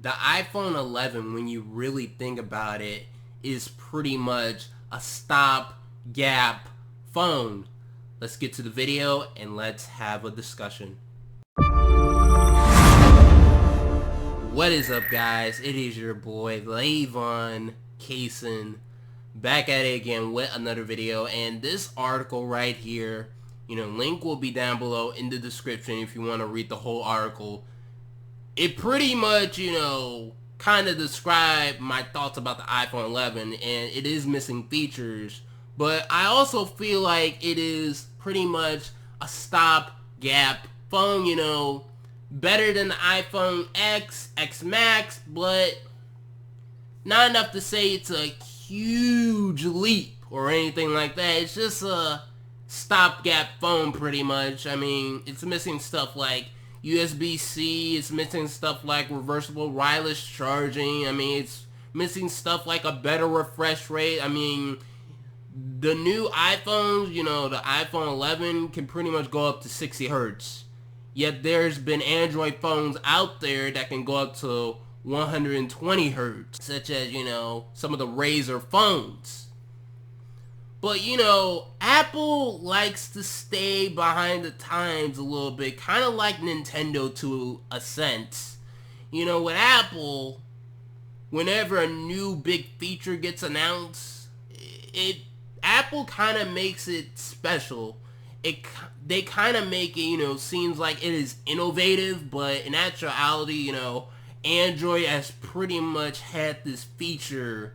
The iPhone 11, when you really think about it, is pretty much a stop-gap phone. Let's get to the video and let's have a discussion. What is up, guys? It is your boy Lavon Kaysen, back at it again with another video. And this article right here, link will be down below in the description if you want to read the whole article. It pretty much, kind of described my thoughts about the iPhone 11, and it is missing features, but I also feel like it is pretty much a stop-gap phone, better than the iPhone X, X Max, but not enough to say it's a huge leap or anything like that. It's just a stopgap phone pretty much. I mean, it's missing stuff like USB-C, it's missing stuff like reversible wireless charging. I mean, it's missing stuff like a better refresh rate. I mean, the new iPhones, the iPhone 11 can pretty much go up to 60 hertz. Yet there's been Android phones out there that can go up to 120 hertz, such as, some of the Razer phones. But, Apple likes to stay behind the times a little bit, kind of like Nintendo to a sense. With Apple, whenever a new big feature gets announced, Apple kind of makes it special. They kind of make it, seems like it is innovative, but in actuality, Android has pretty much had this feature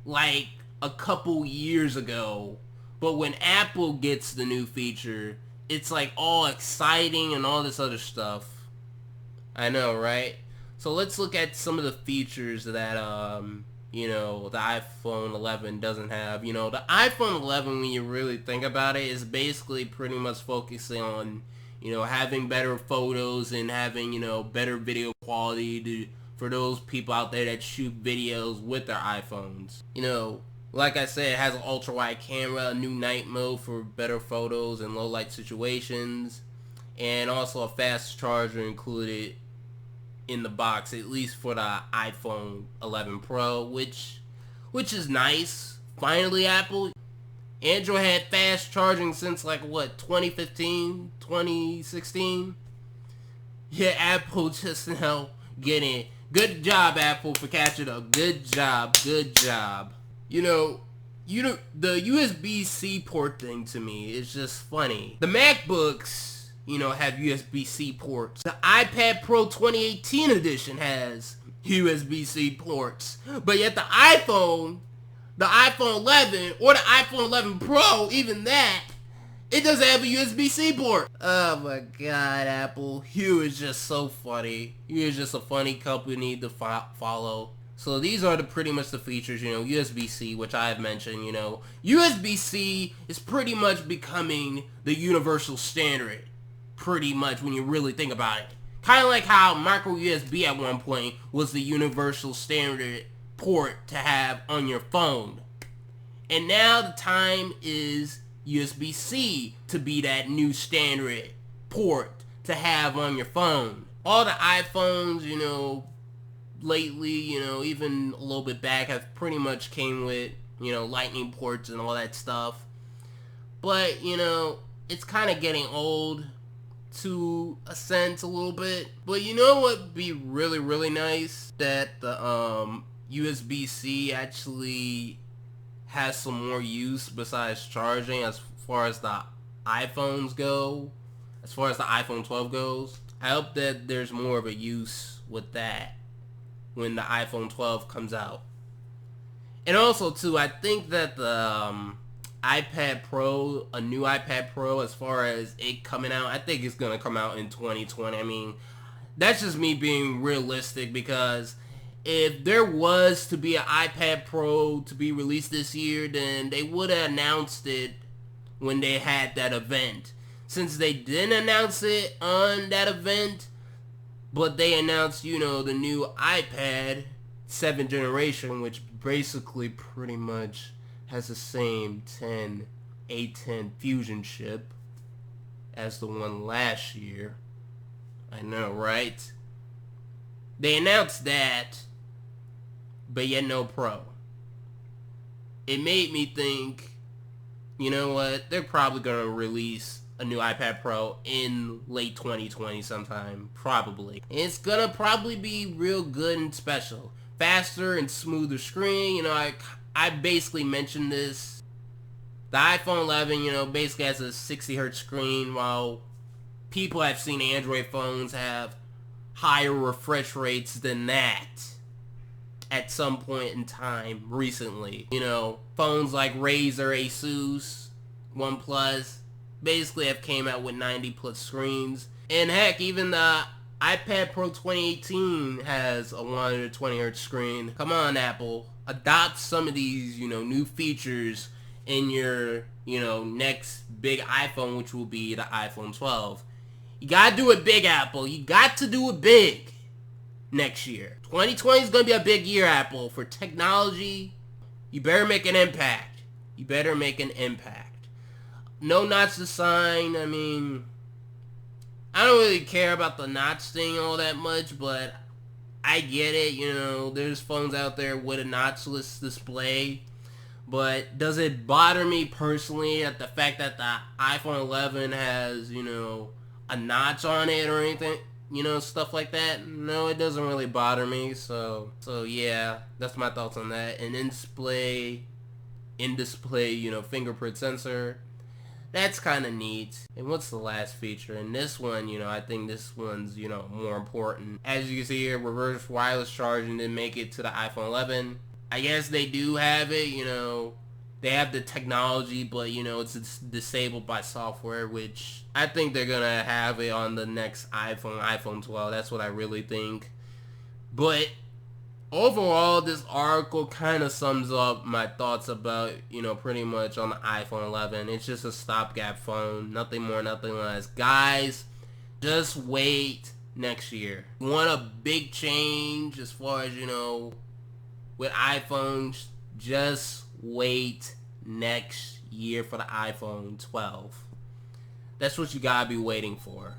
like a couple years ago, but when Apple gets the new feature, it's like all exciting and all this other stuff. I know, right? So let's look at some of the features that the iPhone 11 doesn't have. The iPhone 11, when you really think about it, is basically pretty much focusing on having better photos and having better video quality for those people out there that shoot videos with their iPhones. Like I said, it has an ultra-wide camera, a new night mode for better photos and low-light situations, and also a fast charger included in the box, at least for the iPhone 11 Pro, which is nice. Finally, Apple. Android had fast charging since 2015, 2016? Yeah, Apple just now getting it. Good job, Apple, for catching up. Good job, good job. The USB-C port thing to me is just funny. The MacBooks, have USB-C ports. The iPad Pro 2018 edition has USB-C ports. But yet the iPhone 11, or the iPhone 11 Pro, even that, it doesn't have a USB-C port. Oh my god, Apple. You is just so funny. You is just a funny company to follow. So these are pretty much the features, USB-C, which I have mentioned, USB-C is pretty much becoming the universal standard, pretty much, when you really think about it. Kind of like how micro USB at one point was the universal standard port to have on your phone. And now the time is USB-C to be that new standard port to have on your phone. All the iPhones, lately, even a little bit back, have pretty much came with, lightning ports and all that stuff. But, it's kind of getting old to a sense a little bit. But you know what would be really, really nice? That the USB-C actually has some more use besides charging as far as the iPhones go, as far as the iPhone 12 goes. I hope that there's more of a use with that when the iPhone 12 comes out. And also too, I think that the iPad Pro, a new iPad Pro, as far as it coming out, I think it's going to come out in 2020. I mean, that's just me being realistic, because if there was to be an iPad Pro to be released this year, then they would have announced it when they had that event. Since they didn't announce it on that event, but they announced, the new iPad 7th generation, which basically pretty much has the same A10 Fusion chip as the one last year. I know, right? They announced that, but yet no Pro. It made me think, you know what, they're probably going to release a new iPad Pro in late 2020 sometime, probably. And it's going to probably be real good and special. Faster and smoother screen, you know, I basically mentioned this. The iPhone 11, you know, basically has a 60 hertz screen, while people I've seen Android phones have higher refresh rates than that at some point in time recently. You know, phones like Razer, Asus, OnePlus basically have came out with 90 plus screens. And heck, even the iPad Pro 2018 has a 120 hertz screen. Come on, Apple. Adopt some of these, you know, new features in your, you know, next big iPhone, which will be the iPhone 12. You gotta do it big, Apple. You got to do it big next year. 2020 is gonna be a big year, Apple, for technology. You better make an impact. You better make an impact. No notch design. I mean, I don't really care about the notch thing all that much, but I get it. You know, there's phones out there with a notchless display. But does it bother me personally at the fact that the iPhone 11 has, you know, a notch on it or anything? You know, stuff like that? No, it doesn't really bother me. So yeah, that's my thoughts on that. And in-display, you know, fingerprint sensor. That's kind of neat. And what's the last feature? And this one, you know, I think this one's, you know, more important. As you can see here, reverse wireless charging didn't make it to the iPhone 11. I guess they do have it, you know, they have the technology, but, you know, it's disabled by software, which I think they're going to have it on the next iPhone 12. That's what I really think. But overall, this article kind of sums up my thoughts about, you know, pretty much on the iPhone 11. It's just a stopgap phone. Nothing more, nothing less. Guys, just wait next year. You want a big change as far as, you know, with iPhones, just wait next year for the iPhone 12. That's what you gotta be waiting for.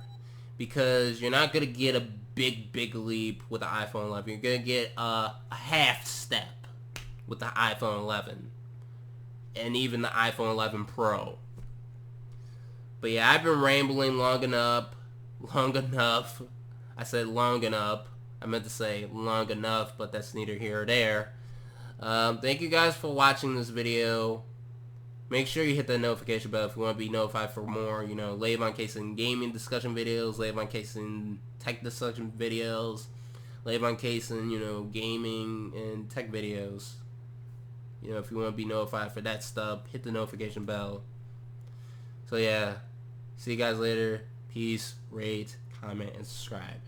Because you're not gonna get a big leap with the iPhone 11. You're gonna get a half step with the iPhone 11. And even the iPhone 11 Pro. But yeah, I've been rambling long enough. I said long enough. I meant to say long enough, but that's neither here or there. Thank you guys for watching this video. Make sure you hit the notification bell if you want to be notified for more, you know, Leyvon Cason gaming discussion videos, Leyvon Cason tech discussion videos, Leyvon Cason, you know, gaming and tech videos. You know, if you want to be notified for that stuff, hit the notification bell. So yeah, see you guys later. Peace, rate, comment, and subscribe.